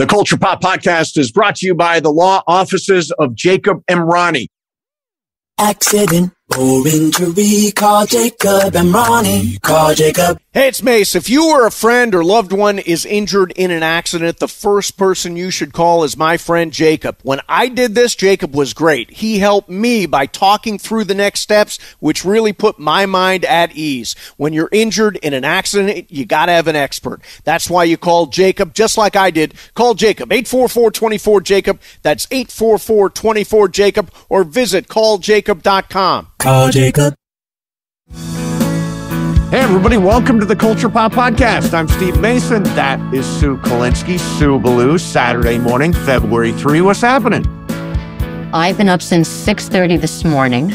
The Culture Pop Podcast is brought to you by the law offices of Jacob M. Ronnie. Accident or injury, call Jacob and Ronnie. Call Jacob. Hey, it's Mase. If you or a friend or loved one is injured in an accident, the first person you should call is my friend Jacob. When I did this, Jacob was great. He helped me by talking through the next steps, which really put my mind at ease. When you're injured in an accident, you got to have an expert. That's why you call Jacob, just like I did. Call Jacob, 844-24-JACOB. That's 844-24-JACOB, or visit calljacob.com. Call Jacob. Hey, everybody. Welcome to the Culture Pop Podcast. I'm Steve Mason. That is Sue Kalinsky, Sue Ballou. Saturday morning, February 3. What's happening? I've been up since 6:30 this morning.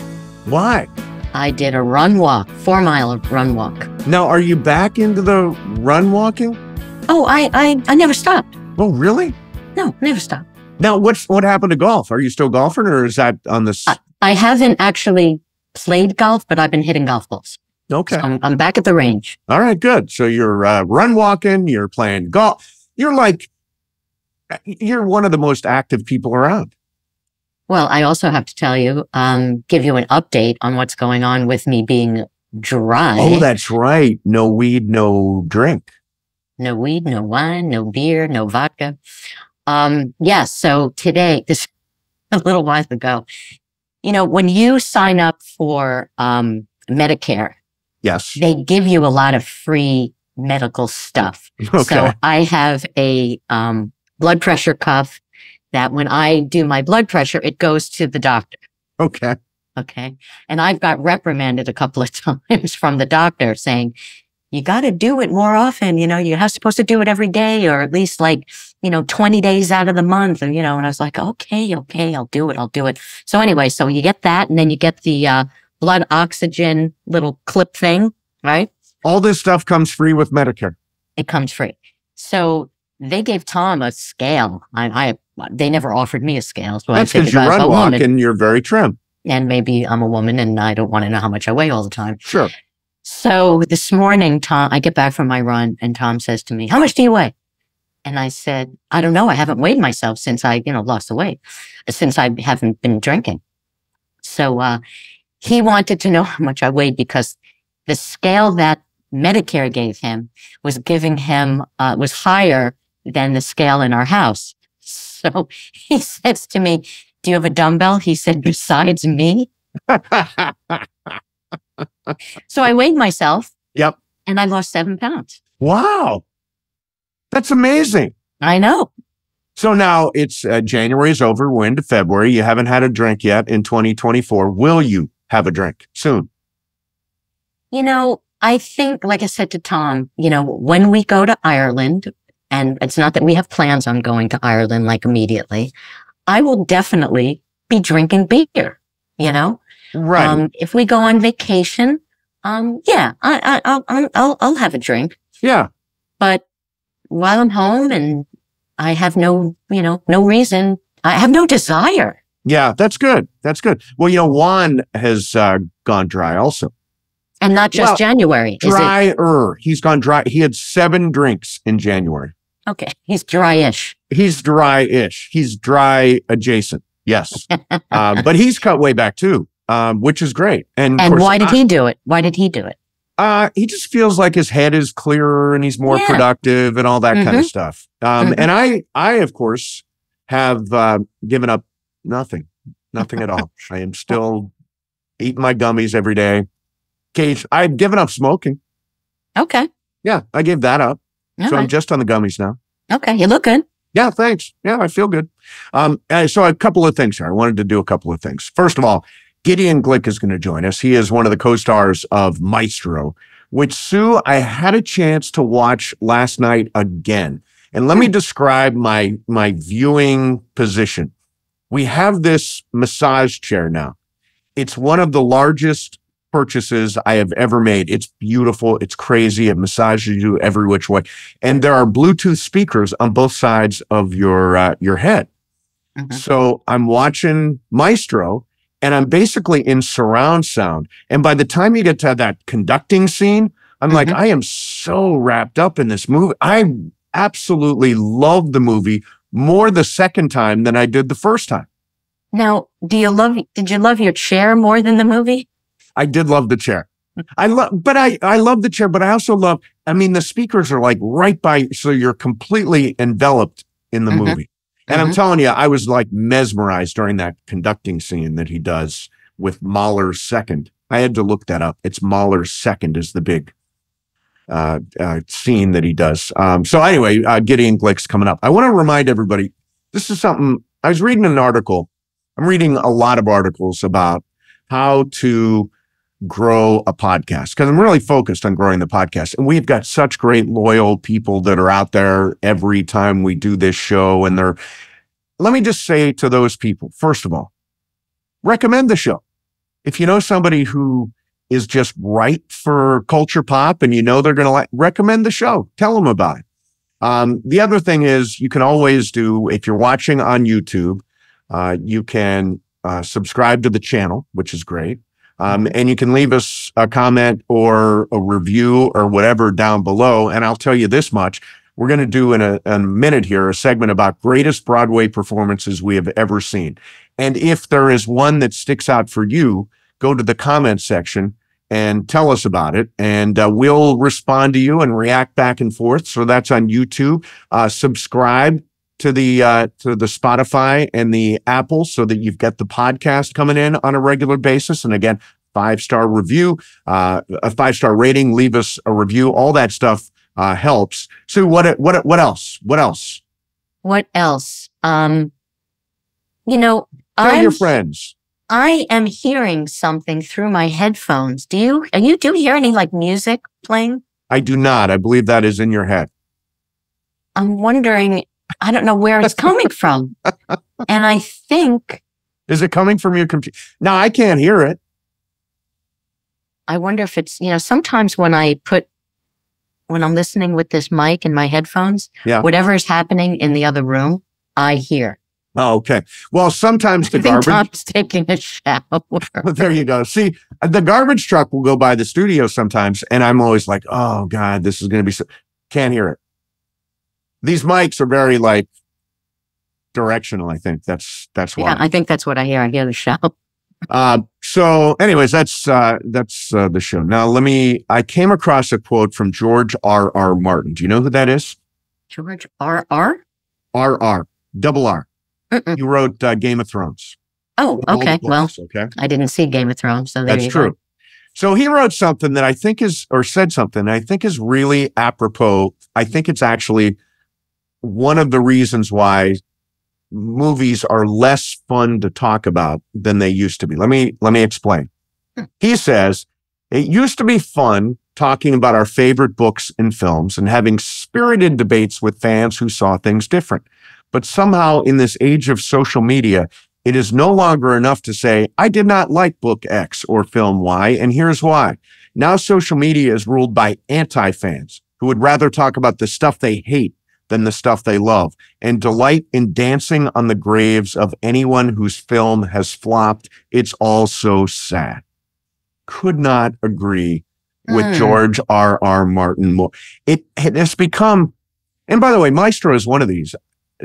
Why? I did a run walk, 4-mile run walk. Now, are you back into the run walking? Oh, I never stopped. Oh, really? No, never stopped. Now, what happened to golf? Are you still golfing, or is that on the... I haven't actually played golf, but I've been hitting golf balls. Okay. So I'm back at the range. All right, good. So you're run walking, you're playing golf. You're one of the most active people around. Well, I also have to tell you, give you an update on what's going on with me being dry. Oh, that's right. No weed, no drink. No weed, no wine, no beer, no vodka. So today, this a little while ago, you know, when you sign up for Medicare, yes, they give you a lot of free medical stuff. Okay. So I have a blood pressure cuff that when I do my blood pressure, it goes to the doctor. Okay. Okay. And I've got reprimanded a couple of times from the doctor saying, you got to do it more often. You know, you're supposed to do it every day, or at least 20 days out of the month. And, and I was like, okay, I'll do it. So anyway, so you get that, and then you get the blood oxygen little clip thing, right? All this stuff comes free with Medicare. It comes free. So they gave Tom a scale. They never offered me a scale. So that's because you run walk and you're very trim. And maybe I'm a woman and I don't want to know how much I weigh all the time. Sure. So this morning, I get back from my run and Tom says to me, how much do you weigh? And I said, I don't know. I haven't weighed myself since I, lost the weight, since I haven't been drinking. So, he wanted to know how much I weighed because the scale that Medicare gave him was giving him, was higher than the scale in our house. So he says to me, do you have a dumbbell? He said, besides me? So I weighed myself. Yep. And I lost 7 pounds. Wow. That's amazing. I know. So now it's January is over. We're into February. You haven't had a drink yet in 2024. Will you have a drink soon? I think, like I said to Tom, when we go to Ireland, and it's not that we have plans on going to Ireland immediately, I will definitely be drinking beer, Right. If we go on vacation, I'll have a drink. Yeah. But while I'm home and I have no reason, I have no desire. Yeah, that's good. That's good. Well, Juan has gone dry also. And not just January. Drier. He's gone dry. He had 7 drinks in January. Okay. He's dry-ish. He's dry-ish. He's dry adjacent. Yes. But he's cut way back too, which is great. And of course, why did he do it? Why did he do it? He just feels like his head is clearer and he's more productive and all that kind of stuff. And I, of course, have given up nothing at all. I am still eating my gummies every day. I've given up smoking. Okay. Yeah, I gave that up. All so right. I'm just on the gummies now. Okay, you look good. Yeah, thanks. Yeah, I feel good. So a couple of things here. I wanted to do a couple of things. First of all, Gideon Glick is going to join us. He is one of the co-stars of Maestro, which, Sue, I had a chance to watch last night again. And let me describe my viewing position. We have this massage chair now. It's one of the largest purchases I have ever made. It's beautiful. It's crazy. It massages you every which way. And there are Bluetooth speakers on both sides of your head. Mm-hmm. So I'm watching Maestro and I'm basically in surround sound. And by the time you get to that conducting scene, I'm like, I am so wrapped up in this movie. I absolutely love the movie more the second time than I did the first time. Now, did you love your chair more than the movie? I did love the chair. I love the chair, but I also love, I mean, the speakers are like right by, so you're completely enveloped in the movie. And I'm telling you, I was like mesmerized during that conducting scene that he does with Mahler's Second. I had to look that up. It's Mahler's Second is the big scene that he does. So anyway, Gideon Glick's coming up. I want to remind everybody, this is something, I was reading an article. I'm reading a lot of articles about how to grow a podcast because I'm really focused on growing the podcast. And we've got such great loyal people that are out there every time we do this show. And let me just say to those people, first of all, recommend the show. If you know somebody who is just right for culture pop and you know they're going to recommend the show, tell them about it. The other thing is you can always do, if you're watching on YouTube, you can subscribe to the channel, which is great. And you can leave us a comment or a review or whatever down below. And I'll tell you this much. We're going to do in a minute here a segment about greatest Broadway performances we have ever seen. And if there is one that sticks out for you, go to the comment section and tell us about it. And we'll respond to you and react back and forth. So that's on YouTube. Subscribe to the Spotify and the Apple so that you've got the podcast coming in on a regular basis. And again, 5-star review, a 5-star rating, leave us a review. All that stuff helps. So what else? What else? What else? Tell your friends. I am hearing something through my headphones. Do you hear any like music playing? I do not. I believe that is in your head. I'm wondering, I don't know where it's coming from. And I think. Is it coming from your computer? No, I can't hear it. I wonder if it's, sometimes when I'm listening with this mic and my headphones, whatever is happening in the other room, I hear. Oh, okay. Well, sometimes the garbage. Tom's taking a shower. There you go. See, the garbage truck will go by the studio sometimes, and I'm always like, oh, God, this is going to be can't hear it. These mics are very like directional. I think that's why. Yeah, I think that's what I hear. I hear the show. So anyways, that's the show. Now I came across a quote from George R.R. Martin. Do you know who that is? George R.R.? R.R. Double R. Mm-mm. You wrote Game of Thrones. Oh, okay. Books, well, okay. I didn't see Game of Thrones, so there that's true. Go. So he wrote something that I think said something I think is really apropos. I think it's actually one of the reasons why movies are less fun to talk about than they used to be. Let me explain. He says, it used to be fun talking about our favorite books and films and having spirited debates with fans who saw things different. But somehow in this age of social media, it is no longer enough to say, I did not like book X or film Y, and here's why. Now social media is ruled by anti-fans who would rather talk about the stuff they hate than the stuff they love, and delight in dancing on the graves of anyone whose film has flopped. It's all so sad. Could not agree with George R.R. Martin more. It has become, and by the way, Maestro is one of these.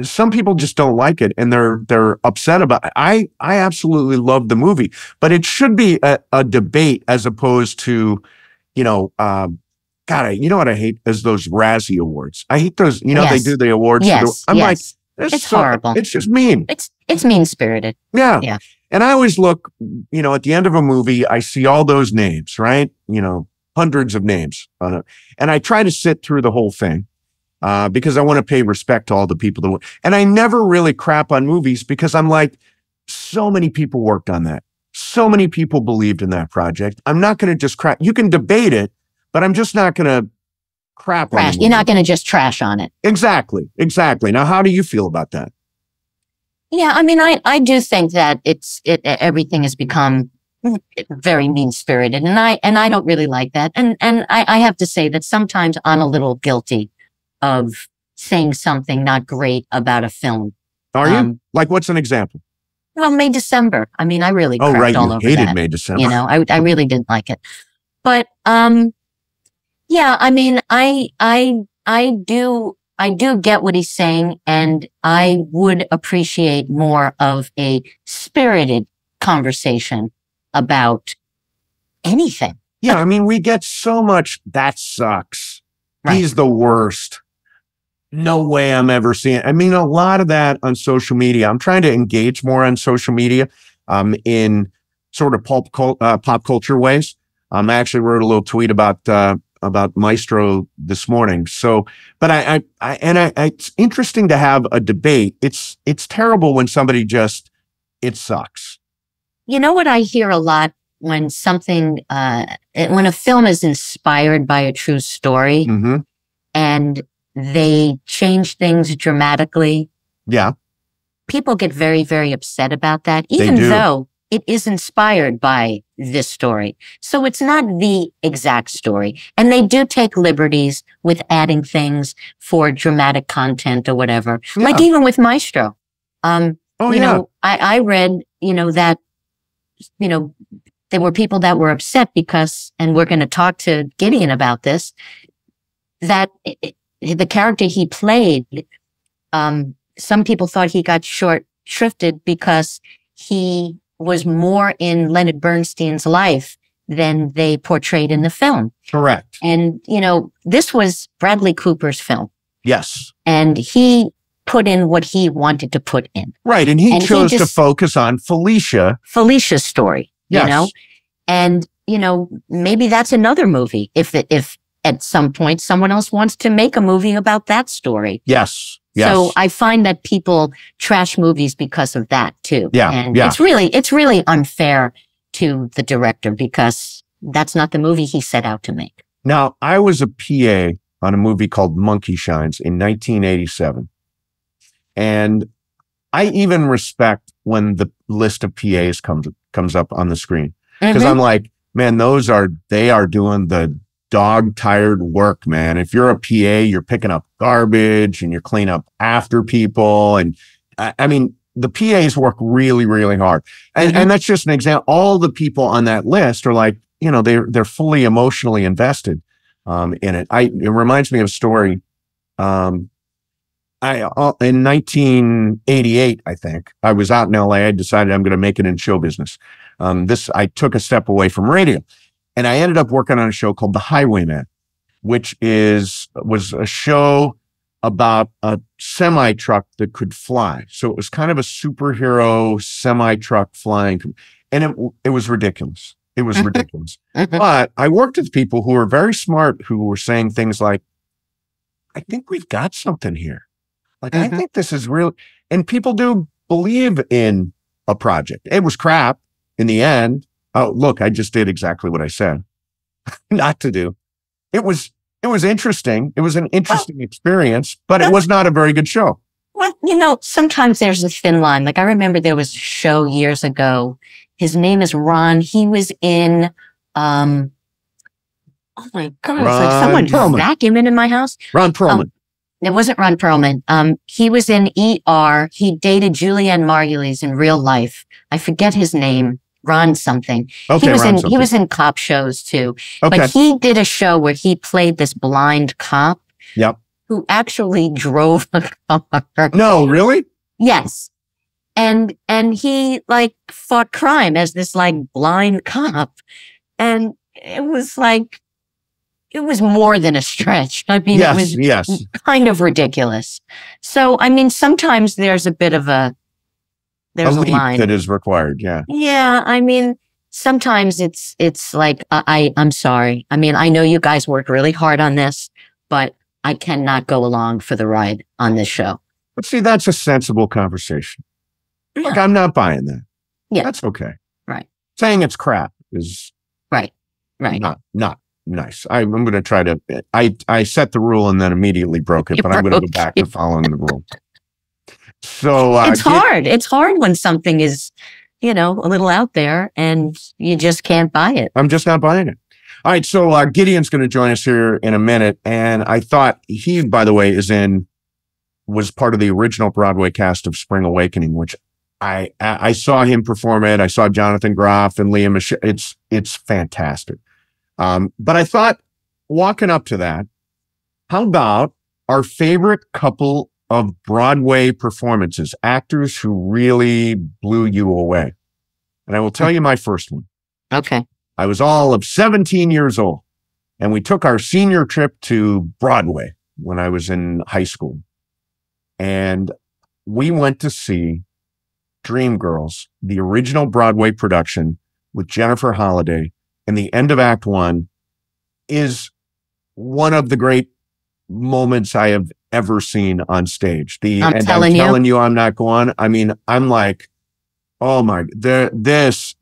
Some people just don't like it and they're upset about it. I absolutely love the movie, but it should be a debate as opposed to, God, you know what I hate is those Razzie Awards. I hate those, they do the awards. Yes, I'm like, it's horrible. It's just mean. It's mean-spirited. Yeah. And I always look, at the end of a movie, I see all those names, right? Hundreds of names on it. And I try to sit through the whole thing because I want to pay respect to all the people and I never really crap on movies because I'm like, so many people worked on that. So many people believed in that project. I'm not going to just crap. You can debate it, but I'm just not going to crap on it. You're not going to just trash on it. Exactly. Now, how do you feel about that? Yeah, I mean, I do think that everything has become very mean-spirited, and I don't really like that. And I have to say that sometimes I'm a little guilty of saying something not great about a film. Are you? Like, what's an example? Well, May December. I mean, I really crapped all over that. You hated May December. I really didn't like it. But yeah, I mean, I do I do get what he's saying, and I would appreciate more of a spirited conversation about anything. Yeah, I mean, we get so much, that sucks. Right. He's the worst. No way I'm ever seeing. I mean, a lot of that on social media. I'm trying to engage more on social media in sort of pop culture ways. I actually wrote a little tweet about Maestro this morning. So, but it's interesting to have a debate. It's terrible when somebody just, it sucks. You know what I hear a lot when when a film is inspired by a true story and they change things dramatically. Yeah. People get very, very upset about that, even though it is inspired by this story. So it's not the exact story. And they do take liberties with adding things for dramatic content or whatever. Yeah. Like even with Maestro. I read, that, there were people that were upset because, and we're going to talk to Gideon about this, that the character he played, some people thought he got short shrifted because he was more in Leonard Bernstein's life than they portrayed in the film. Correct. And, this was Bradley Cooper's film. Yes. And he put in what he wanted to put in. Right. And he chose to focus on Felicia's story, yes. And, maybe that's another movie. If at some point someone else wants to make a movie about that story. Yes. Yes. So I find that people trash movies because of that too. Yeah. And yeah. it's really unfair to the director because that's not the movie he set out to make. Now, I was a PA on a movie called Monkey Shines in 1987. And I even respect when the list of PAs comes up on the screen. Because I'm like, man, they are doing the dog tired work, man. If you're a PA, you're picking up garbage and you're cleaning up after people. And I mean, the PAs work really, really hard. And that's just an example. All the people on that list are like, they're fully emotionally invested in it. It reminds me of a story. In 1988, I think, I was out in LA. I decided I'm going to make it in show business. I took a step away from radio. And I ended up working on a show called The Highwayman, which was a show about a semi-truck that could fly. So it was kind of a superhero semi-truck flying. And it was ridiculous. It was ridiculous. But I worked with people who were very smart, who were saying things like, I think we've got something here. Like, I think this is real. And people do believe in a project. It was crap in the end. Oh, look, I just did exactly what I said not to do. It was interesting. It was an interesting experience, but it was not a very good show. Well, sometimes there's a thin line. Like I remember there was a show years ago. His name is Ron. He was in, oh my God, it's like someone vacuuming in my house. Ron Perlman. It wasn't Ron Perlman. He was in ER. He dated Julianne Margulies in real life. I forget his name. Ron something. Okay, he was in cop shows too. Okay. But he did a show where he played this blind cop. Yep. Who actually drove a car. No, really? Yes. And he fought crime as this blind cop. And it was more than a stretch. I mean, yes, it was yes. kind of ridiculous. So, I mean, sometimes there's a bit of a leap line that is required. Yeah. Yeah. I mean, sometimes it's like, I'm sorry. I mean, I know you guys work really hard on this, but I cannot go along for the ride on this show. But see, that's a sensible conversation. Yeah. Look, I'm not buying that. Yeah. That's okay. Right. Saying it's crap is right. Not nice. I'm going to try to, I set the rule and then immediately broke it, but I'm going to go back to following the rule. So it's hard. It's hard when something is, a little out there and you just can't buy it. I'm just not buying it. All right. So Gideon's going to join us here in a minute. And I thought he, by the way, was part of the original Broadway cast of Spring Awakening, which I saw him perform it. I saw Jonathan Groff and Leah Michelle. It's fantastic. But I thought walking up to that, how about our favorite couple of Broadway performances, actors who really blew you away. And I will tell you my first one. Okay. I was all of 17 years old, and we took our senior trip to Broadway when I was in high school. And we went to see Dreamgirls, the original Broadway production with Jennifer Holliday. And the end of Act One is one of the great moments I have ever seen on stage. I'm telling you, I'm not going. I mean, I'm like, oh my,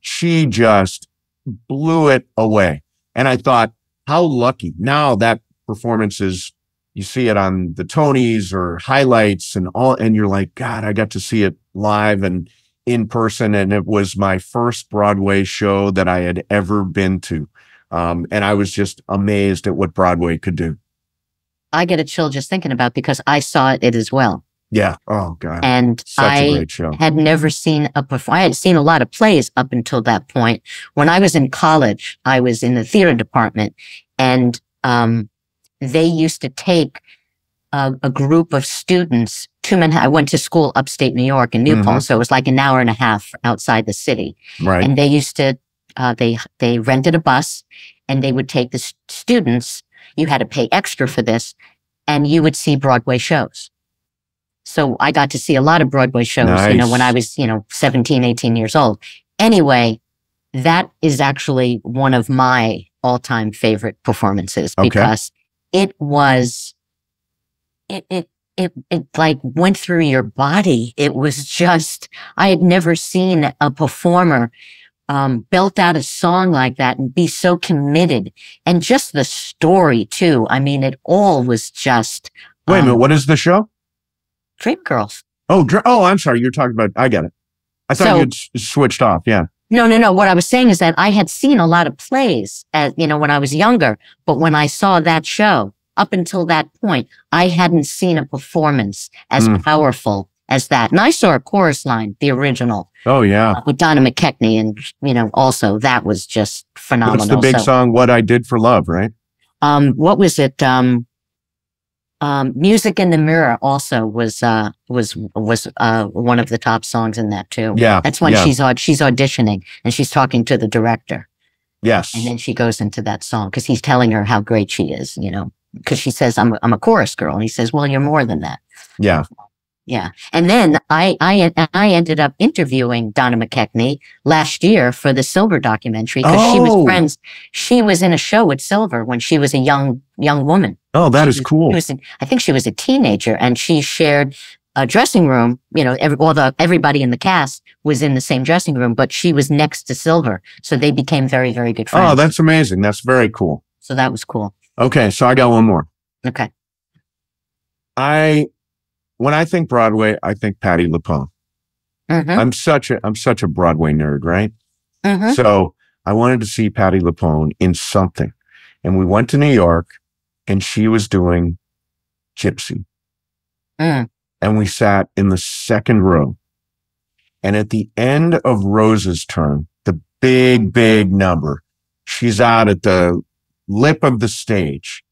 she just blew it away. And I thought, how lucky. Now that performance is, you see it on the Tonys or highlights and all, and you're like, God, I got to see it live and in person. And it was my first Broadway show that I had ever been to. And I was just amazed at what Broadway could do. I get a chill just thinking about, because I saw it as well. Yeah. Oh God. And Such a great show. had never seen I had seen a lot of plays up until that point. When I was in college, I was in the theater department, and they used to take a group of students to Manhattan. I went to school upstate New York in New Paltz, so it was like an hour and a half outside the city. Right. And they used to, they rented a bus, and they would take the students. You had to pay extra for this, and you would see Broadway shows. So I got to see a lot of Broadway shows, Nice. When I was, 17, 18 years old. Anyway, that is actually one of my all-time favorite performances, because it was, it like went through your body. It was just, I had never seen a performer belt out a song like that and be so committed. And just the story too. I mean, it all was just. Wait a minute. What is the show? Dreamgirls. Oh, I'm sorry. You're talking about, I get it. I thought you'd switched off. Yeah. No. What I was saying is that I had seen a lot of plays when I was younger, but when I saw that show, up until that point, I hadn't seen a performance as powerful as that. And I saw a chorus line, the original. Oh, yeah. With Donna McKechnie. And, also that was just phenomenal. What's the big song, What I Did for Love, right? What was it? Music in the Mirror also was one of the top songs in that too. Yeah. That's when she's auditioning and she's talking to the director. Yes. And then she goes into that song because he's telling her how great she is, because she says, I'm a chorus girl. And he says, well, you're more than that. Yeah. Yeah. And then I ended up interviewing Donna McKechnie last year for the Silver documentary, because she was friends. She was in a show with Silver when she was a young woman. Oh, that is cool. I think she was a teenager, and she shared a dressing room. Everybody in the cast was in the same dressing room, but she was next to Silver. So they became very, very good friends. Oh, that's amazing. That's very cool. So that was cool. Okay. So I got one more. Okay. When I think Broadway, I think Patti LuPone. I'm such a Broadway nerd, right? So I wanted to see Patti LuPone in something. And we went to New York, and she was doing Gypsy. And we sat in the second row. And at the end of Rose's turn, the big, big number, she's out at the lip of the stage.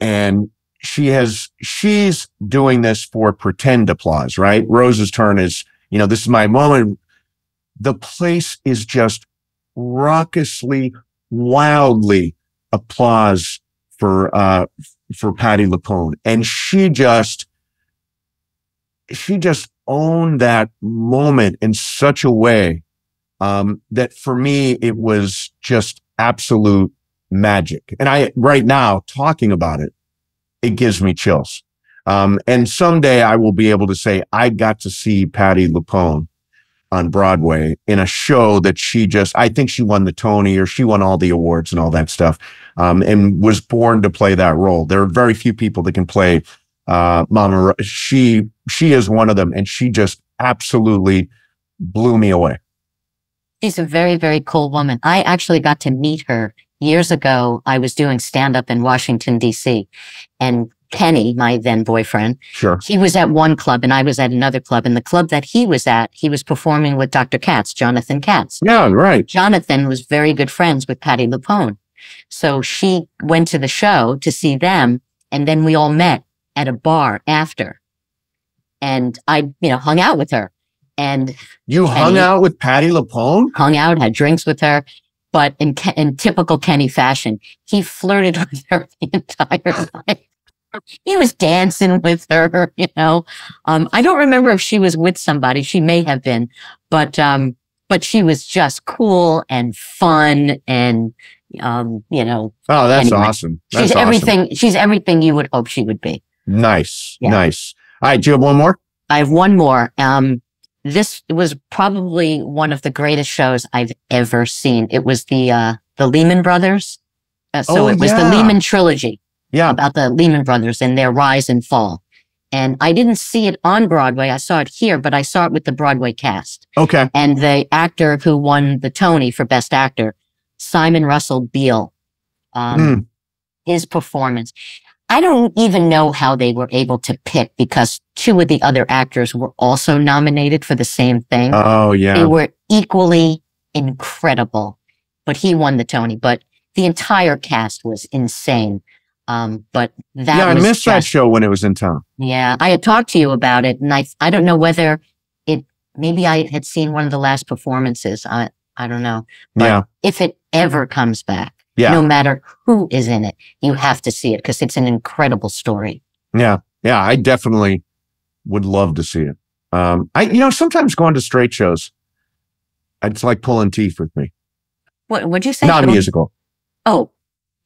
And she's doing this for pretend applause, right? Rose's turn is, this is my moment. The place is just raucously, wildly applause for Patti LuPone. And she just owned that moment in such a way, that for me, it was just absolute magic. And right now, talking about it, it gives me chills. And someday I will be able to say, I got to see Patti LuPone on Broadway in a show that I think she won the Tony, or she won all the awards and all that stuff, and was born to play that role. There are very few people that can play Mama. She is one of them, and she just absolutely blew me away. She's a very, very cool woman. I actually got to meet her years ago. I was doing stand-up in Washington, D.C., and Kenny, my then boyfriend, he was at one club and I was at another club. And the club that he was at, he was performing with Dr. Katz, Jonathan Katz. Yeah, right. Jonathan was very good friends with Patti LuPone. So she went to the show to see them, and then we all met at a bar after, and I, hung out with her. And you hung out with Patti LuPone? Hung out, had drinks with her, but in typical Kenny fashion, he flirted with her the entire night. He was dancing with her, I don't remember if she was with somebody. She may have been, but she was just cool and fun and, Oh, that's anyway, awesome. She's everything. She's everything you would hope she would be. Nice. Yeah. Nice. All right. Do you have one more? I have one more. This was probably one of the greatest shows I've ever seen. It was the Lehman Brothers. It was the Lehman trilogy. Yeah. About the Lehman Brothers and their rise and fall. And I didn't see it on Broadway. I saw it here, but I saw it with the Broadway cast. Okay. And the actor who won the Tony for Best Actor, Simon Russell Beale, his performance. I don't even know how they were able to pick, because two of the other actors were also nominated for the same thing. Oh, yeah. They were equally incredible, but he won the Tony. But the entire cast was insane. But that I missed that show when it was in town. Yeah, I had talked to you about it, and I don't know whether maybe I had seen one of the last performances. I don't know. But if it ever comes back, no matter who is in it, you have to see it, because it's an incredible story. Yeah. Yeah, I definitely would love to see it. Sometimes going to straight shows, it's like pulling teeth with me. What'd you say? Not musical. Oh,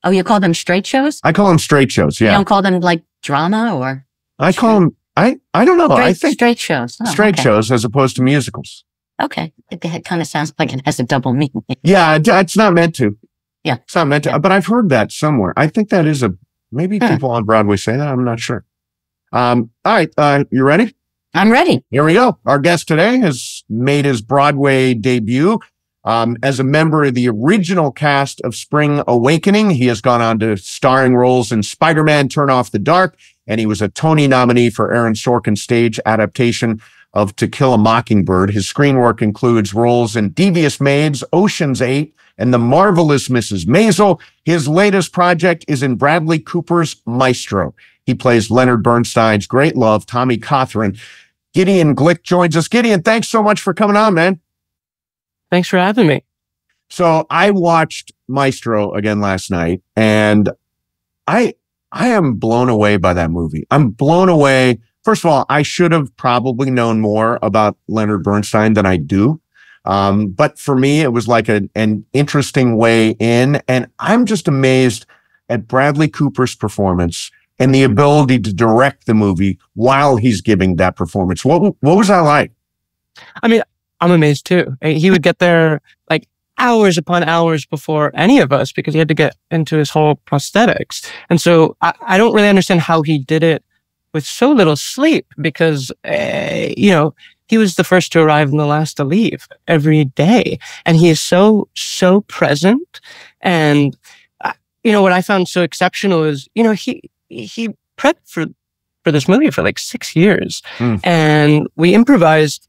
you call them straight shows? I call them straight shows, yeah. You don't call them like drama or? I call them, I don't know. I think straight shows. Oh, straight shows as opposed to musicals. Okay. It kind of sounds like it has a double meaning. Yeah, it's not meant to. Yeah. It's not meant to, but I've heard that somewhere. I think that is maybe people on Broadway say that. I'm not sure. All right. You ready? I'm ready. Here we go. Our guest today has made his Broadway debut. As a member of the original cast of Spring Awakening, he has gone on to starring roles in Spider-Man Turn Off the Dark, and he was a Tony nominee for Aaron Sorkin's stage adaptation of To Kill a Mockingbird. His screen work includes roles in Devious Maids, Ocean's 8, and The Marvelous Mrs. Maisel. His latest project is in Bradley Cooper's Maestro. He plays Leonard Bernstein's great love, Tommy Cothran. Gideon Glick joins us. Gideon, thanks so much for coming on, man. Thanks for having me. So I watched Maestro again last night, and I am blown away by that movie. I'm blown away. First of all, I should have probably known more about Leonard Bernstein than I do. But for me, it was like an interesting way in, and I'm just amazed at Bradley Cooper's performance and the ability to direct the movie while he's giving that performance. What was that like? I mean, I'm amazed too. He would get there like hours upon hours before any of us, because he had to get into his whole prosthetics. And so I don't really understand how he did it with so little sleep, because, he was the first to arrive and the last to leave every day. And he is so present. And, what I found so exceptional is, he prepped for this movie for like 6 years. And we improvised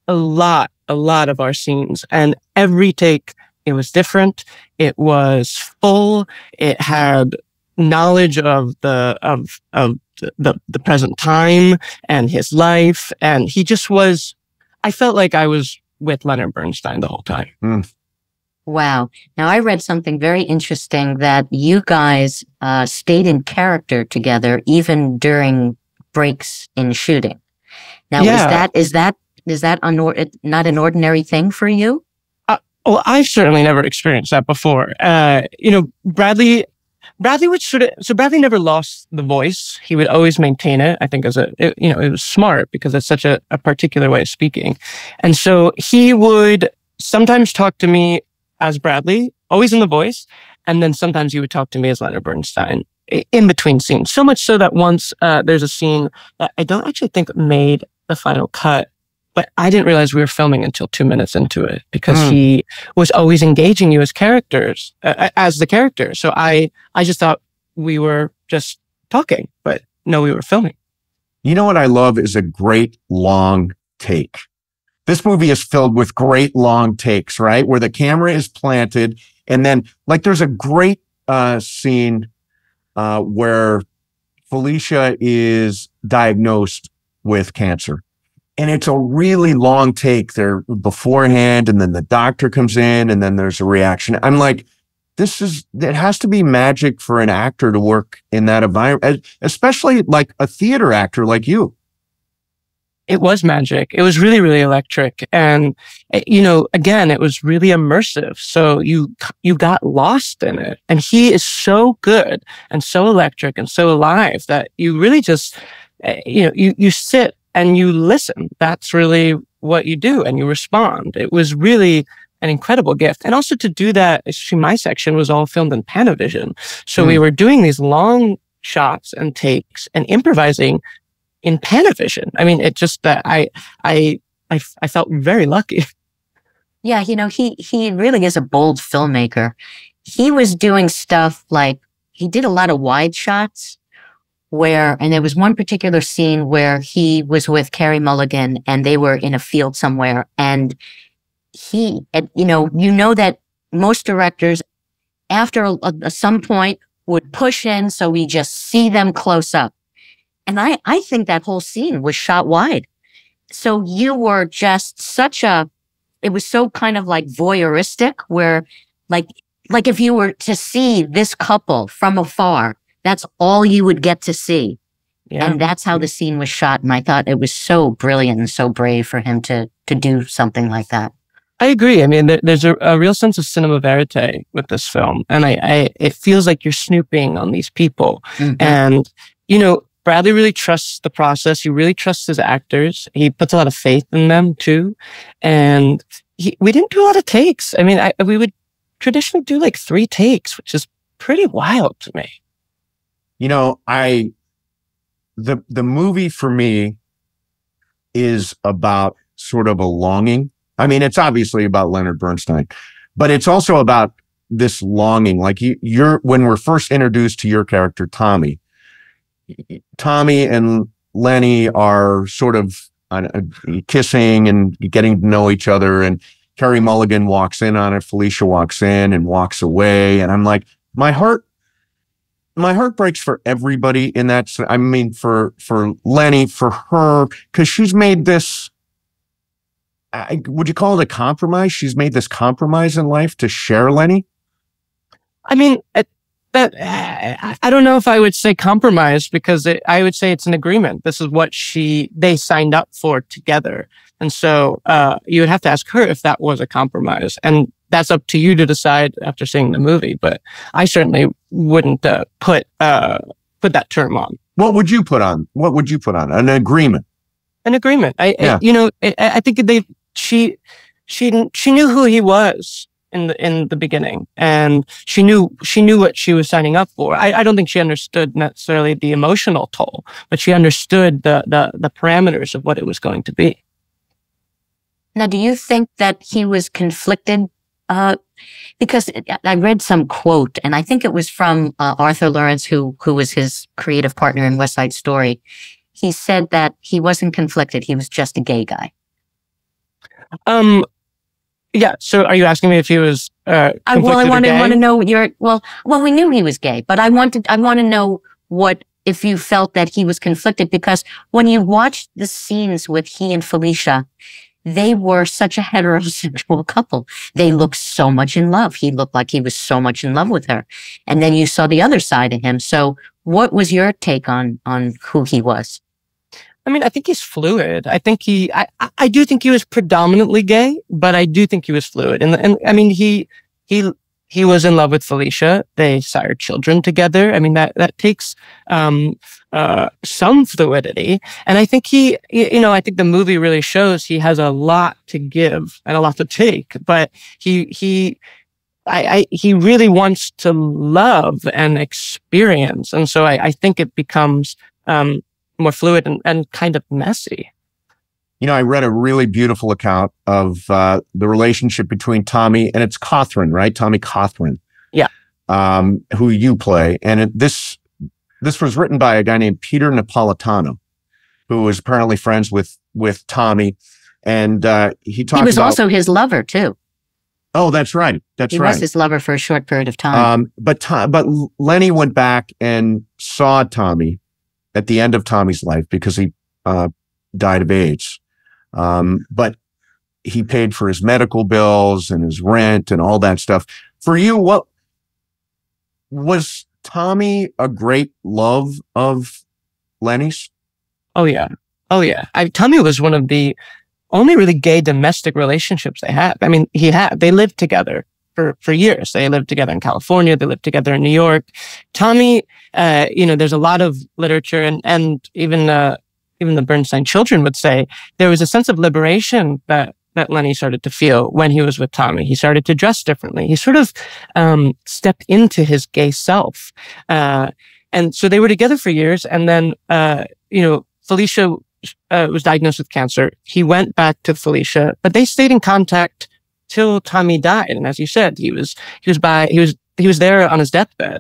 a lot of our scenes, and every take, it was different. It was full. It had knowledge of the present time and his life. And he just was, I felt like I was with Leonard Bernstein the whole time. Wow. Now, I read something very interesting, that you guys stayed in character together even during breaks in shooting. Now, is that not an ordinary thing for you? Well, I've certainly never experienced that before. Bradley would Bradley never lost the voice. He would always maintain it. I think it was smart, because it's such a particular way of speaking. And so he would sometimes talk to me as Bradley, always in the voice. And then sometimes he would talk to me as Leonard Bernstein in between scenes. So much so that once there's a scene that I don't actually think made the final cut, but I didn't realize we were filming until 2 minutes into it, because he was always engaging you as characters, as the character. So I just thought we were just talking, but no, we were filming. You know what I love is a great long take. This movie is filled with great long takes, right? Where the camera is planted, and then like there's a great scene where Felicia is diagnosed with cancer. And it's a really long take there beforehand, and then the doctor comes in, and then there's a reaction. I'm like, it has to be magic for an actor to work in that environment, especially like a theater actor like you. It was magic. It was really, really electric. And, you know, again, it was really immersive. So you got lost in it. And he is so good and so electric and so alive that you really just, you sit and you listen. That's really what you do, and you respond. It was really an incredible gift. And also to do that, especially my section was all filmed in Panavision. So we were doing these long shots and takes and improvising in Panavision. I mean, it just that I felt very lucky. Yeah, you know, he really is a bold filmmaker. He was doing stuff like, he did a lot of wide shots and there was one particular scene where he was with Carey Mulligan and they were in a field somewhere, and you know that most directors after some point would push in so we just see them close up. And I think that whole scene was shot wide. So you were just it was so kind of like voyeuristic, where like if you were to see this couple from afar, that's all you would get to see. Yeah. And that's how the scene was shot. And I thought it was so brilliant and so brave for him to do something like that. I agree. I mean, there's a real sense of cinema verite with this film. And it feels like you're snooping on these people. Mm-hmm. And, you know, Bradley really trusts the process. He really trusts his actors. He puts a lot of faith in them too. And we didn't do a lot of takes. I mean, we would traditionally do like 3 takes, which is pretty wild to me. You know, the movie for me is about sort of a longing. I mean, it's obviously about Leonard Bernstein, but it's also about this longing. Like when we're first introduced to your character, Tommy and Lenny are sort of kissing and getting to know each other. And Carey Mulligan walks in on it. Felicia walks in and walks away. And I'm like, my heart breaks for everybody in that. I mean, for Lenny, for her, because she's made this, would you call it a compromise? She's made this compromise in life to share Lenny. I mean, I don't know if I would say compromise, because I would say it's an agreement. This is what they signed up for together. And so, you would have to ask her if that was a compromise. And that's up to you to decide after seeing the movie. But I certainly wouldn't, put that term on. What would you put on? An agreement? An agreement. I think she knew who he was in the beginning, and she knew what she was signing up for. I don't think she understood necessarily the emotional toll, but she understood the parameters of what it was going to be. Now, do you think that he was conflicted? Because I read some quote, and I think it was from Arthur Lawrence, who was his creative partner in West Side Story. He said that he wasn't conflicted; he was just a gay guy. Yeah. So, are you asking me if he was? I want to know your. Well, we knew he was gay, but I want to know if you felt that he was conflicted, because when you watched the scenes with he and Felicia, they were such a heterosexual couple. They looked so much in love. He looked like he was so much in love with her. And then you saw the other side of him. So what was your take on who he was? I mean, I think he's fluid. I think I do think he was predominantly gay, but I do think he was fluid. And I mean, he was in love with Felicia. They sired children together. I mean, that takes, some fluidity. And I think I think the movie really shows he has a lot to give and a lot to take, but he really wants to love and experience. And so I think it becomes, more fluid and kind of messy. You know, I read a really beautiful account of the relationship between Tommy and it's Cothran, right? Tommy Cothran. Yeah. Who you play. And this was written by a guy named Peter Napolitano, who was apparently friends with Tommy. And he was also his lover, too. Oh, that's right. He was his lover for a short period of time. But Lenny went back and saw Tommy at the end of Tommy's life because he died of AIDS. But he paid for his medical bills and his rent and all that stuff. For you, what was Tommy a great love of Lenny's? Oh yeah. Tommy was one of the only really gay domestic relationships they had. I mean, they lived together for years. They lived together in California. They lived together in New York. Tommy, there's a lot of literature and even the Bernstein children would say there was a sense of liberation that Lenny started to feel when he was with Tommy. He started to dress differently. He sort of stepped into his gay self. And so they were together for years. And then, Felicia was diagnosed with cancer. He went back to Felicia, but they stayed in contact till Tommy died. And as you said, he was there on his deathbed.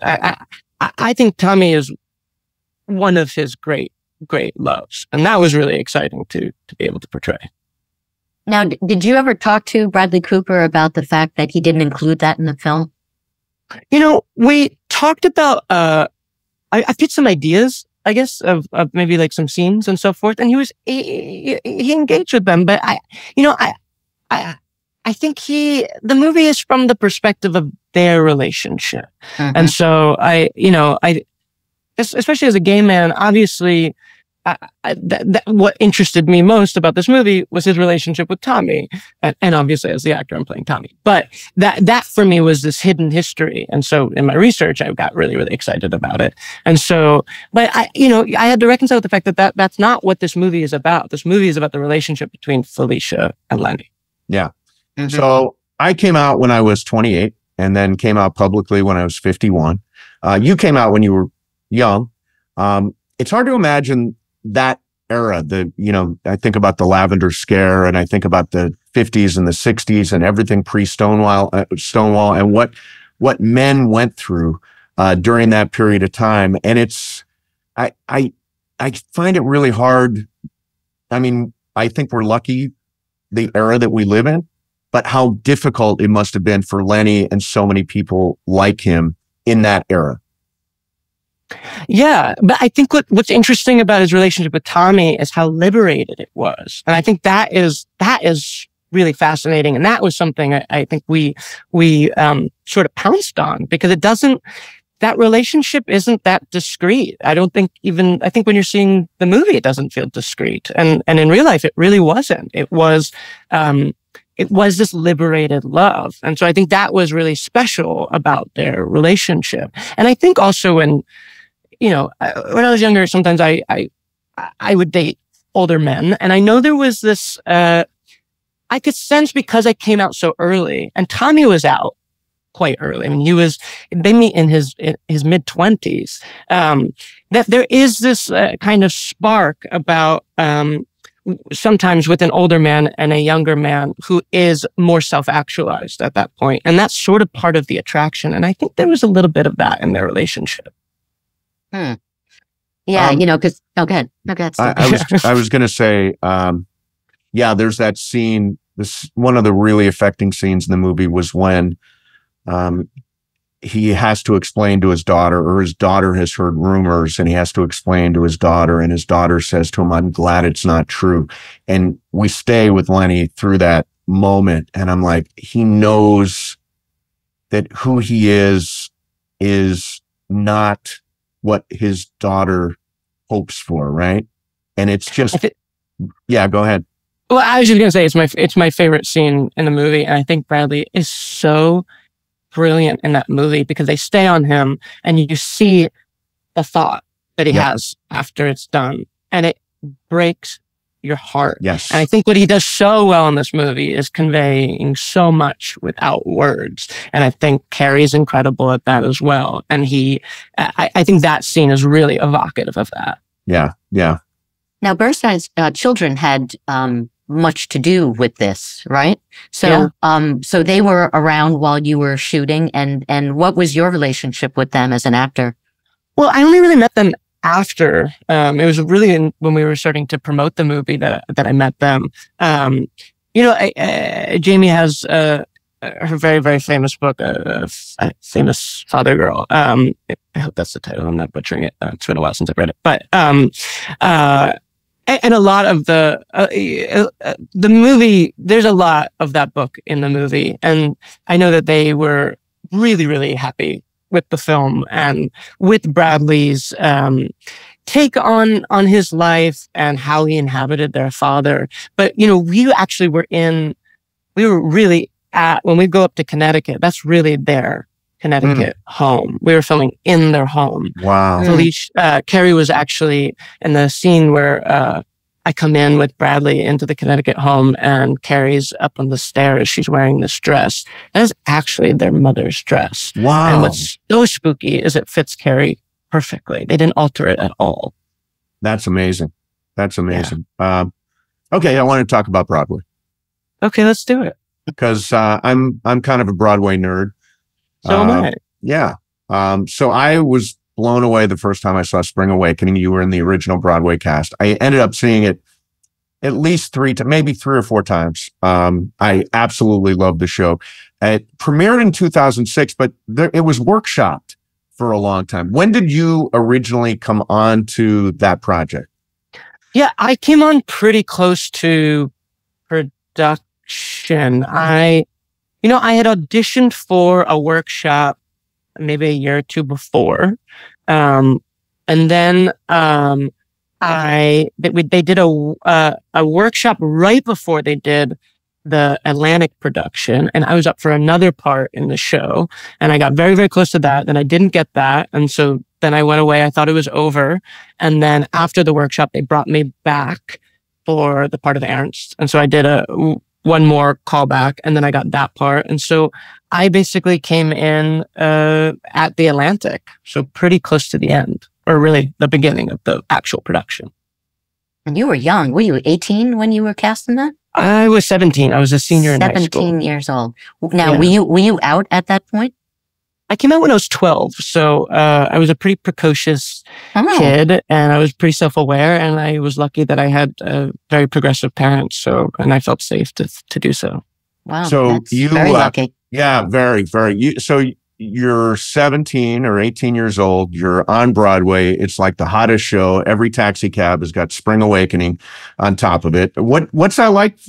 I think Tommy is one of his great loves. And that was really exciting to be able to portray. Now, did you ever talk to Bradley Cooper about the fact that he didn't include that in the film? We talked about, I pitched some ideas, I guess, of maybe like some scenes and so forth. And he engaged with them. But I think the movie is from the perspective of their relationship. Mm-hmm. And so especially as a gay man, obviously, what interested me most about this movie was his relationship with Tommy. And obviously as the actor, I'm playing Tommy. But that for me was this hidden history. And so in my research, I got really, really excited about it. And so, but I had to reconcile with the fact that that's not what this movie is about. This movie is about the relationship between Felicia and Lenny. Yeah. Mm-hmm. So I came out when I was 28 and then came out publicly when I was 51. You came out when you were young. It's hard to imagine that era. I think about the Lavender Scare and I think about the 50s and the 60s and everything pre-Stonewall and what men went through during that period of time. And I find it really hard. I mean, I think we're lucky the era that we live in, but how difficult it must have been for Lenny and so many people like him in that era. Yeah, but I think what's interesting about his relationship with Tommy is how liberated it was. And I think that is really fascinating. And that was something I think we sort of pounced on because that relationship isn't that discreet. I think when you're seeing the movie, it doesn't feel discreet. And in real life, it really wasn't. It was this liberated love. And so I think that was really special about their relationship. And I think also when I was younger, sometimes I would date older men. And I know there was this, I could sense because I came out so early and Tommy was out quite early. I mean, they meet in his mid-20s, that there is this kind of spark about, sometimes with an older man and a younger man who is more self-actualized at that point. And that's sort of part of the attraction. And I think there was a little bit of that in their relationship. Yeah, because go ahead. I was going to say, there's that scene. One of the really affecting scenes in the movie was when he has to explain to his daughter, or his daughter has heard rumors, and he has to explain to his daughter, and his daughter says to him, "I'm glad it's not true." And we stay with Lenny through that moment, and I'm like, he knows that who he is not what his daughter hopes for, right? And it's just, yeah, go ahead. Well, I was just going to say, it's my favorite scene in the movie. And I think Bradley is so brilliant in that movie because they stay on him and you see the thought that he has after it's done. And it breaks your heart. Yes. And I think what he does so well in this movie is conveying so much without words. And I think Carrie's incredible at that as well. And I think that scene is really evocative of that. Yeah. Yeah. Now, Bernstein's children had much to do with this, right? So, so they were around while you were shooting. And what was your relationship with them as an actor? Well, I only really met them after. It was really when we were starting to promote the movie that I met them. Jamie has her very, very famous book, Famous Father Girl. I hope that's the title. I'm not butchering it. It's been a while since I've read it. But and a lot of the movie, there's a lot of that book in the movie. And I know that they were really, really happy with the film and with Bradley's take on his life and how he inhabited their father. But, we actually we were really when we go up to Connecticut, that's really their Connecticut home. We were filming in their home. Wow. Carrie was actually in the scene where I come in with Bradley into the Connecticut home and Carrie's up on the stairs. She's wearing this dress. That is actually their mother's dress. Wow. And what's so spooky is it fits Carrie perfectly. They didn't alter it at all. That's amazing. That's amazing. Yeah. Okay, I want to talk about Broadway. Okay, let's do it. Because I'm kind of a Broadway nerd. So am I. Yeah. So I was blown away the first time I saw Spring Awakening. You were in the original Broadway cast. I ended up seeing it at least maybe 3 or 4 times. I absolutely loved the show. It premiered in 2006, but it was workshopped for a long time. When did you originally come on to that project? Yeah, I came on pretty close to production. I had auditioned for a workshop maybe a year or 2 before. And then they did a workshop right before they did the Atlantic production, and I was up for another part in the show, and I got very, very close to that. Then I didn't get that, and so then I went away. I thought it was over, and then after the workshop, they brought me back for the part of Ernst, and so I did one more callback, and then I got that part, and so I basically came in at the Atlantic, so pretty close to the end, or really the beginning of the actual production. And you were young. Were you 18 when you were cast in that? I was 17. I was a senior in high school. 17 years old. Now, were you out at that point? I came out when I was 12. So I was a pretty precocious kid, and I was pretty self-aware, and I was lucky that I had very progressive parents. And I felt safe to do so. Wow. So that's very lucky. Yeah, very, very. So you're 17 or 18 years old. You're on Broadway. It's like the hottest show. Every taxi cab has got Spring Awakening on top of it. What's that like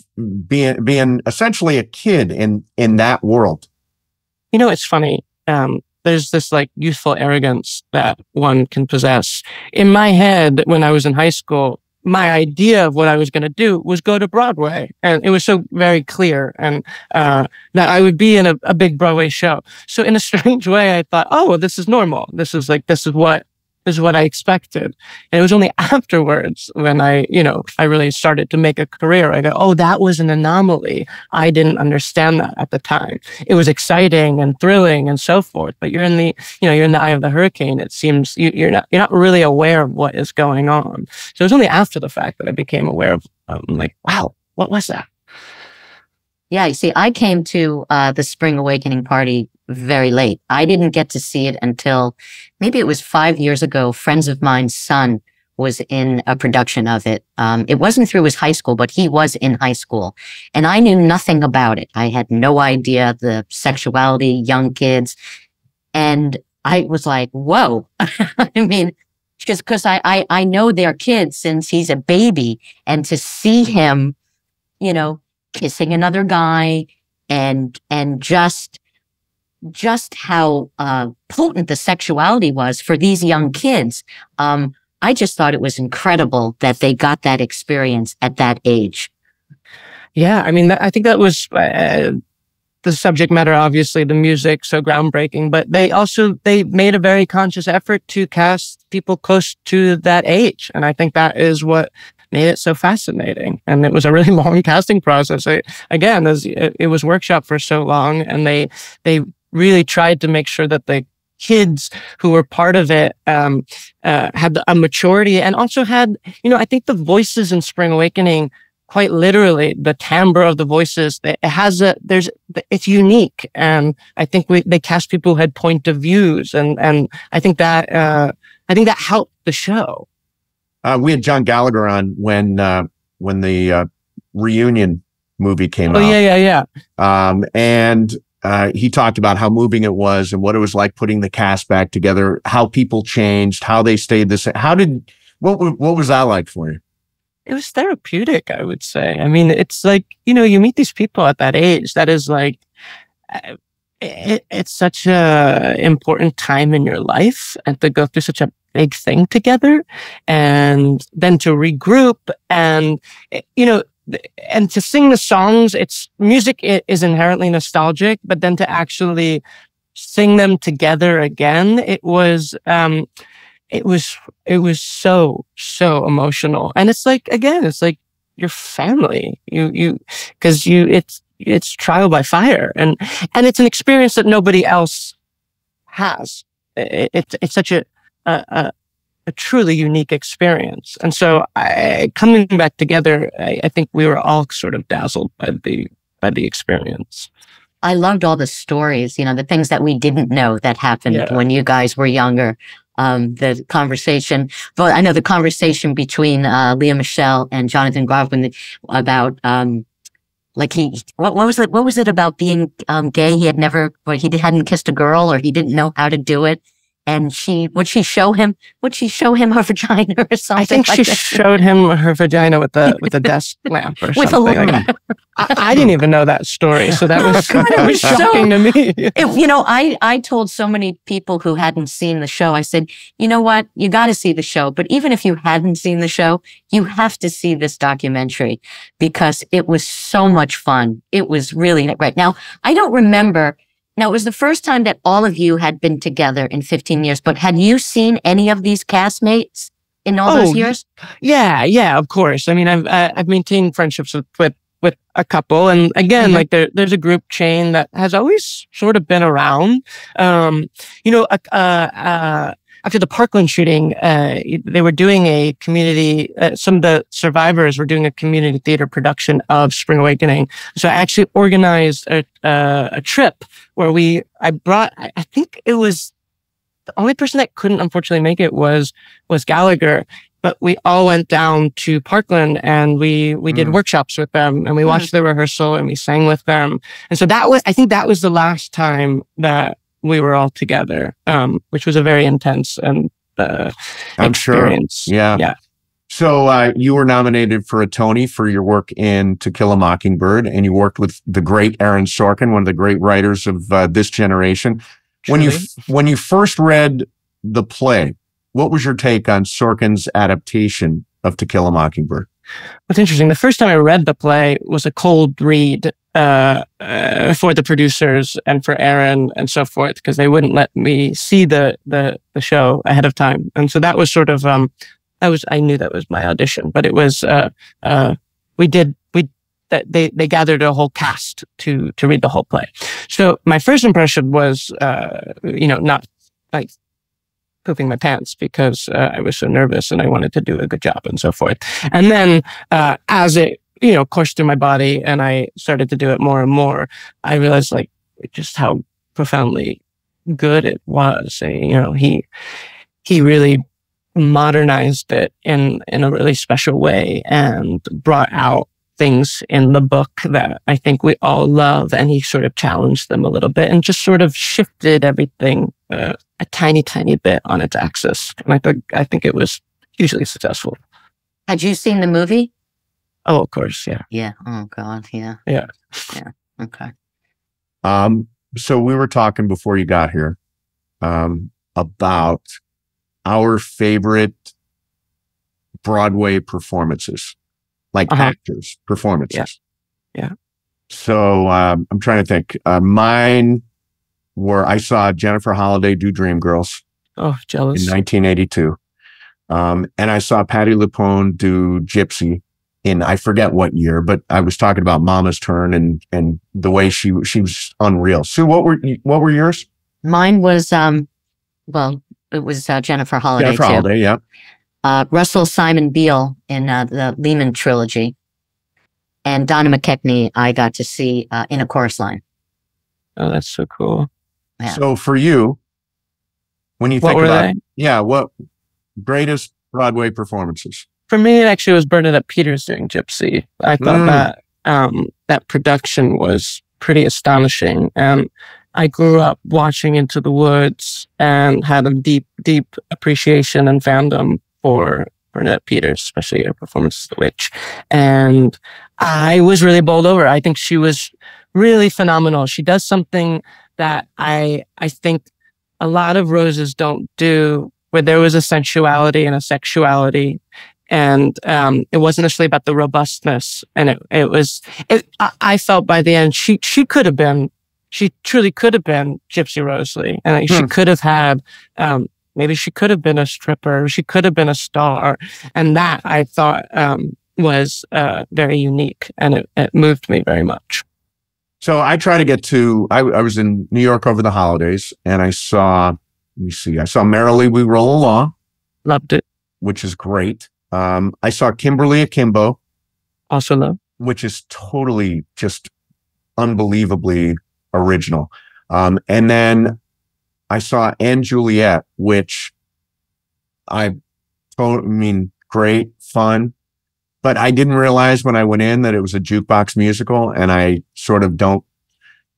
being essentially a kid in that world? It's funny. There's this like youthful arrogance that one can possess. In my head, when I was in high school, my idea of what I was going to do was go to Broadway. And it was so very clear and that I would be in a big Broadway show. So in a strange way, I thought, oh, well, this is normal. This is what I expected. And it was only afterwards when I really started to make a career. I go, oh, that was an anomaly. I didn't understand that at the time. It was exciting and thrilling and so forth, but you're in the eye of the hurricane. It seems you're not really aware of what is going on. So it was only after the fact that I became aware of, like, wow, what was that? Yeah, you see, I came to the Spring Awakening party very late. I didn't get to see it until maybe it was 5 years ago. Friends of mine's son was in a production of it. It wasn't through his high school, but he was in high school. And I knew nothing about it. I had no idea the sexuality, young kids. And I was like, whoa. I mean, just because I know their kids since he's a baby. And to see him, kissing another guy and just how potent the sexuality was for these young kids. I just thought it was incredible that they got that experience at that age. Yeah, I mean, I think that was the subject matter, obviously, the music, so groundbreaking, but they made a very conscious effort to cast people close to that age. And I think that is what made it so fascinating. And it was a really long casting process. It was workshop for so long, and they really tried to make sure that the kids who were part of it had a maturity, and also had, I think the voices in Spring Awakening, quite literally, the timbre of the voices, it's unique. And I think they cast people who had point of views, and I think that helped the show. We had John Gallagher on when the reunion movie came Oh, out. yeah. And he talked about how moving it was and what it was like putting the cast back together, how people changed, how they stayed the same. What was that like for you? It was therapeutic, I would say. I mean, it's like, you meet these people at that age. That is like, it's such a important time in your life, and to go through such a big thing together, and then to regroup and, and to sing the songs. Music is inherently nostalgic, but then to actually sing them together again, it was so emotional. And it's like, again, it's like your family, it's trial by fire, and it's an experience that nobody else has. It's such a truly unique experience. And so coming back together, I think we were all sort of dazzled by the experience. I loved all the stories, the things that we didn't know that happened when you guys were younger. The conversation, well, I know the conversation between Leah Michele and Jonathan Groff about what was it about being gay? He hadn't kissed a girl, or he didn't know how to do it. And would she show him her vagina or something? I think she showed him her vagina with a desk lamp or something. I didn't even know that story, so that was shocking to me. I told so many people who hadn't seen the show, I said, you know what? You got to see the show. But even if you hadn't seen the show, you have to see this documentary, because it was so much fun. It was really great. Now, I don't remember. Now, it was the first time that all of you had been together in 15 years, but had you seen any of these castmates in all those years? Yeah, of course. I mean, I've maintained friendships with a couple, and again, like there's a group chain that has always sort of been around. After the Parkland shooting, they were doing a community, some of the survivors were doing a community theater production of Spring Awakening. So I actually organized a trip where I think it was the only person that couldn't unfortunately make it was Gallagher. But we all went down to Parkland, and we did workshops with them, and we watched the rehearsal, and we sang with them. And so I think that was the last time that we were all together, which was a very intense and experience. Sure. Yeah. So you were nominated for a Tony for your work in To Kill a Mockingbird, and you worked with the great Aaron Sorkin, one of the great writers of this generation. Truly. When you first read the play, what was your take on Sorkin's adaptation of To Kill a Mockingbird? What's interesting, the first time I read the play was a cold read for the producers and for Aaron and so forth, because they wouldn't let me see the show ahead of time. And so that was sort of, I knew that was my audition, but it was, they gathered a whole cast to read the whole play. So my first impression was, not like pooping my pants, because I was so nervous and I wanted to do a good job and so forth. And then as it, coursed through my body and I started to do it more and more, I realized like just how profoundly good it was. He really modernized it in a really special way and brought out things in the book that I think we all love. And he sort of challenged them a little bit and just sort of shifted everything a tiny, tiny bit on its axis. And I think it was hugely successful. Had you seen the movie? Oh, of course. Yeah. Yeah. Oh God. Yeah. Yeah. Yeah. Okay. So we were talking before you got here, about our favorite Broadway performances, like actors' performances. Yeah. So I'm trying to think. Mine were, I saw Jennifer Holliday do Dreamgirls. Oh, jealous. In 1982. And I saw Patti LuPone do Gypsy in, I forget what year, but I was talking about Mama's Turn and the way she was unreal. Sue, what were yours? Mine was, it was Jennifer Holliday. Jennifer Holliday, yeah. Russell Simon Beale in the Lehman trilogy. And Donna McKechnie, I got to see in A Chorus Line. Oh, that's so cool. Yeah. So for you, when you think about, what greatest Broadway performances? For me, it actually was Bernadette Peters doing Gypsy. I that production was pretty astonishing. And I grew up watching Into the Woods and had a deep, deep appreciation and fandom for Burnett Peters, especially her performance as the witch. And I was really bowled over. I think she was really phenomenal. She does something that I think a lot of Roses don't do, where there was a sensuality and a sexuality. And it wasn't necessarily about the robustness. And I felt by the end, she truly could have been Gypsy Rose Lee. And she could have had, maybe she could have been a stripper. She could have been a star. And that I thought was very unique. And it moved me very much. So I try to get to, I was in New York over the holidays and I saw Merrily We Roll Along. Loved it. Which is great. I saw Kimberly Akimbo. Also love. Which is totally just unbelievably original. And then I saw Anne Juliet, which great, fun. But I didn't realize when I went in that it was a jukebox musical, and I sort of don't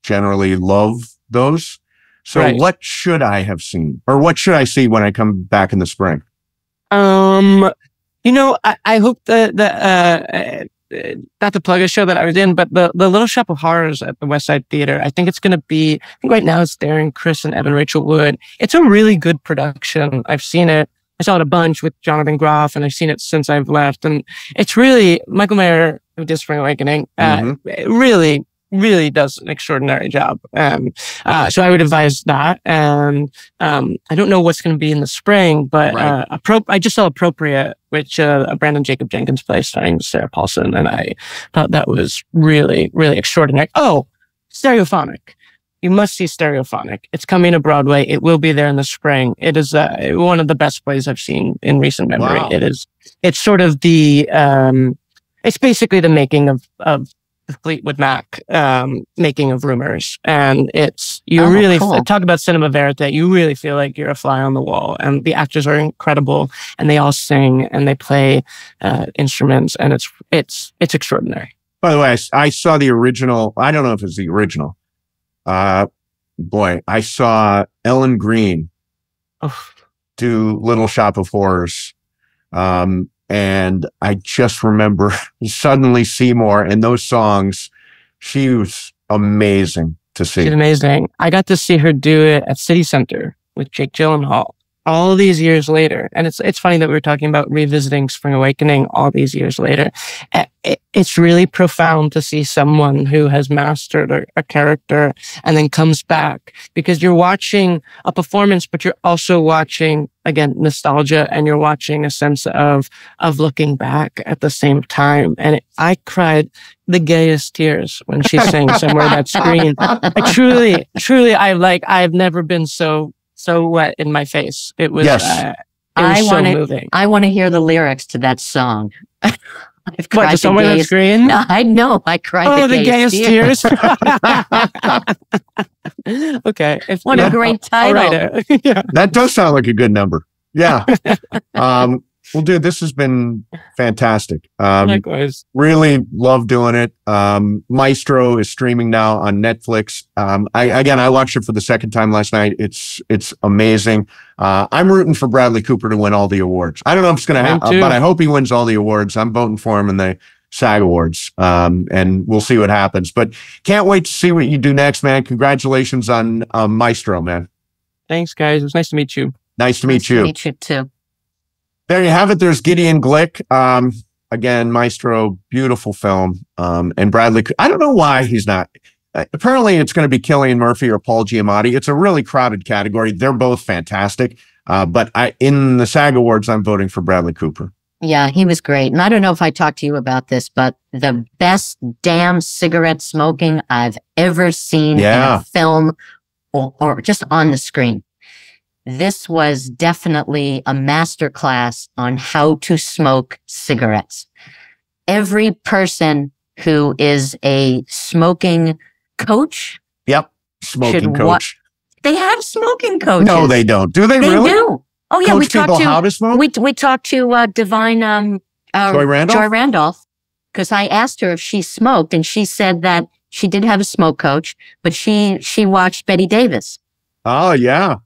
generally love those. So Right. What should I have seen? Or what should I see when I come back in the spring? I hope that not to plug a show that I was in, but the Little Shop of Horrors at the West Side Theater, I think it's going to be, I think right now it's starring Chris and Evan Rachel Wood. It's a really good production. I've seen it. I saw it a bunch with Jonathan Groff, and I've seen it since I've left. And it's really, Michael Mayer, who did Spring Awakening, really, really does an extraordinary job. So I would advise that. And I don't know what's going to be in the spring, but Right. I just saw Appropriate, which a Brandon Jacob Jenkins play starring Sarah Paulson, and I thought that was really, really extraordinary. Oh, Stereophonic. You must see Stereophonic. It's coming to Broadway. It will be there in the spring. It is one of the best plays I've seen in recent memory. Wow. It's sort of it's basically the making of the Fleetwood Mac, making of Rumors. And really cool. talk about cinema verite. You really feel like you're a fly on the wall, and the actors are incredible, and they all sing and they play instruments, and it's extraordinary. By the way, I saw the original. I don't know if it's the original. I saw Ellen Green do Little Shop of Horrors. And I just remember Suddenly Seymour and those songs. She was amazing to see. She's amazing. I got to see her do it at City Center with Jake Gyllenhaal all these years later. And it's funny that we were talking about revisiting Spring Awakening all these years later. It's really profound to see someone who has mastered a character and then comes back, because you're watching a performance, but you're also watching, again, nostalgia, and you're watching a sense of looking back at the same time. And I cried the gayest tears when she sang Somewhere That Screen. I've never been so wet in my face. It was, Yes. so moving. I want to hear the lyrics to that song. I've cried What, the Somewhere That gayest- Screen? No, I know. I cried The gayest tears. Okay. What a great I'll write title. it. Yeah. That does sound like a good number. Yeah. Well, dude, this has been fantastic. Likewise. Really love doing it. Maestro is streaming now on Netflix. I watched it for the second time last night. It's amazing. I'm rooting for Bradley Cooper to win all the awards. I don't know if it's going to happen, but I hope he wins all the awards. I'm voting for him in the SAG Awards. And we'll see what happens. But can't wait to see what you do next, man. Congratulations on Maestro, man. Thanks, guys. It was nice to meet you. Nice to meet you. Meet you too. There you have it. There's Gideon Glick. Again, Maestro, beautiful film. And Bradley, I don't know why he's not. Apparently, it's going to be Cillian Murphy or Paul Giamatti. It's a really crowded category. They're both fantastic. But in the SAG Awards, I'm voting for Bradley Cooper. Yeah, he was great. And I don't know if I talked to you about this, but the best damn cigarette smoking I've ever seen in a film or just on the screen. This was definitely a masterclass on how to smoke cigarettes. Every person who is a smoking coach. Yep. Smoking coach. They have smoking coaches. No, they don't. Do they really? They do. Oh, yeah. Coach people how to smoke? We talked to Divine Joy Randolph? Joy Randolph. because I asked her if she smoked, and she said that she did have a smoke coach, but she watched Betty Davis. Oh, yeah.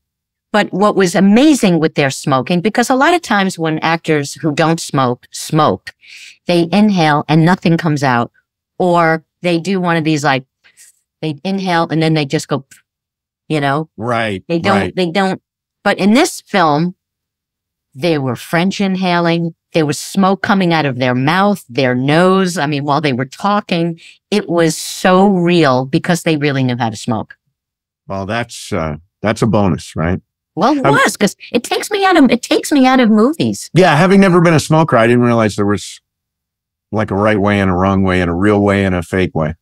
But what was amazing with their smoking, because a lot of times when actors who don't smoke, they inhale and nothing comes out, or they do one of these, like, they inhale and then they just go, you know? Right. They don't. But in this film, they were French inhaling. There was smoke coming out of their mouth, their nose. I mean, while they were talking, it was so real because they really knew how to smoke. Well, that's a bonus, right? Well, it was, because it takes me out of movies. Yeah, having never been a smoker, I didn't realize there was like a right way and a wrong way and a real way and a fake way.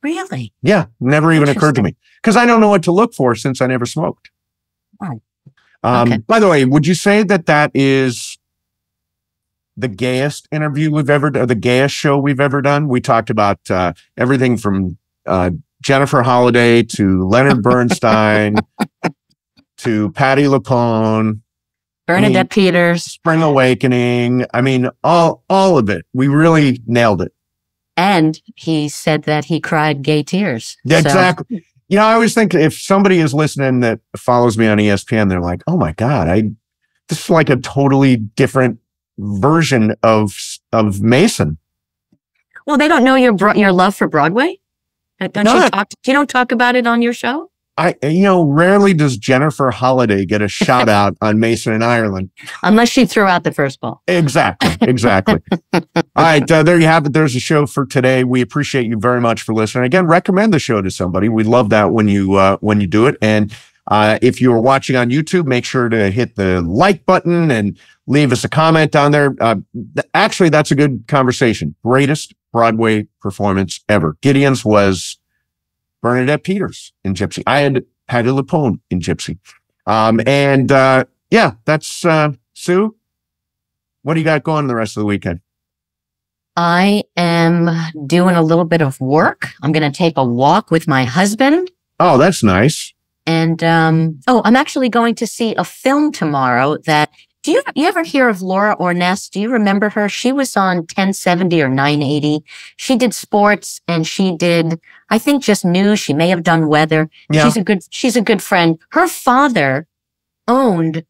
Really? Yeah, never even occurred to me because I don't know what to look for since I never smoked. Oh. Okay. By the way, would you say that is the gayest interview we've ever done, or the gayest show we've ever done? We talked about everything from Jennifer Holliday to Leonard Bernstein to Patti LuPone, Bernadette Peters, Spring Awakening. I mean, all of it. We really nailed it. And he said that he cried gay tears. Exactly. So. You know, I always think if somebody is listening that follows me on ESPN, they're like, "Oh my God, this is like a totally different version of Mason." Well, they don't know your love for Broadway. You don't talk about it on your show? Rarely does Jennifer Holliday get a shout out on Mason in Ireland. Unless she threw out the first ball. Exactly. All right, there you have it. There's a show for today. We appreciate you very much for listening. Again, recommend the show to somebody. We love that when you do it. And if you are watching on YouTube, make sure to hit the like button and leave us a comment down there. Actually, that's a good conversation. Greatest Broadway performance ever. Gideon's was Bernadette Peters in Gypsy. I had Patti LuPone in Gypsy. That's Sue. What do you got going the rest of the weekend? I am doing a little bit of work. I'm going to take a walk with my husband. Oh, that's nice. And I'm actually going to see a film tomorrow that. Do you ever hear of Laura Orness? Do you remember her? She was on 1070 or 980. She did sports and she did, I think, just news. She may have done weather. Yeah. She's a good friend. Her father owned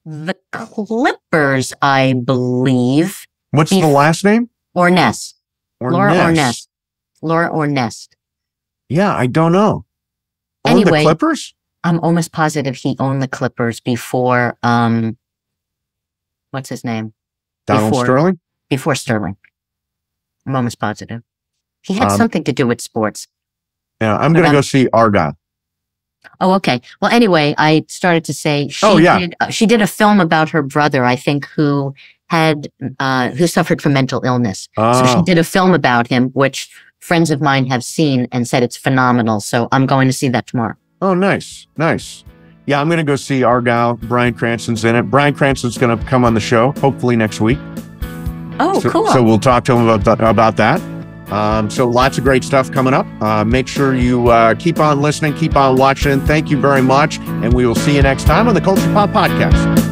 the Clippers, I believe. What's the last name? Orness. Laura Orness. Laura Orness. Yeah, I don't know. Owned the Clippers? I'm almost positive he owned the Clippers before, what's his name? Donald Sterling? Before Sterling. I'm almost positive. He had something to do with sports. Yeah, I'm going to go see Argyle. Oh, okay. Well, anyway, I started to say she did a film about her brother, I think, who suffered from mental illness. So she did a film about him, which friends of mine have seen and said it's phenomenal. So I'm going to see that tomorrow. Oh, nice. Yeah, I'm going to go see Argyle. Bryan Cranston's in it. Bryan Cranston's going to come on the show, hopefully next week. Oh, cool. So we'll talk to him about that. So lots of great stuff coming up. Make sure you keep on listening, keep on watching. Thank you very much. And we will see you next time on the Culture Pop Podcast.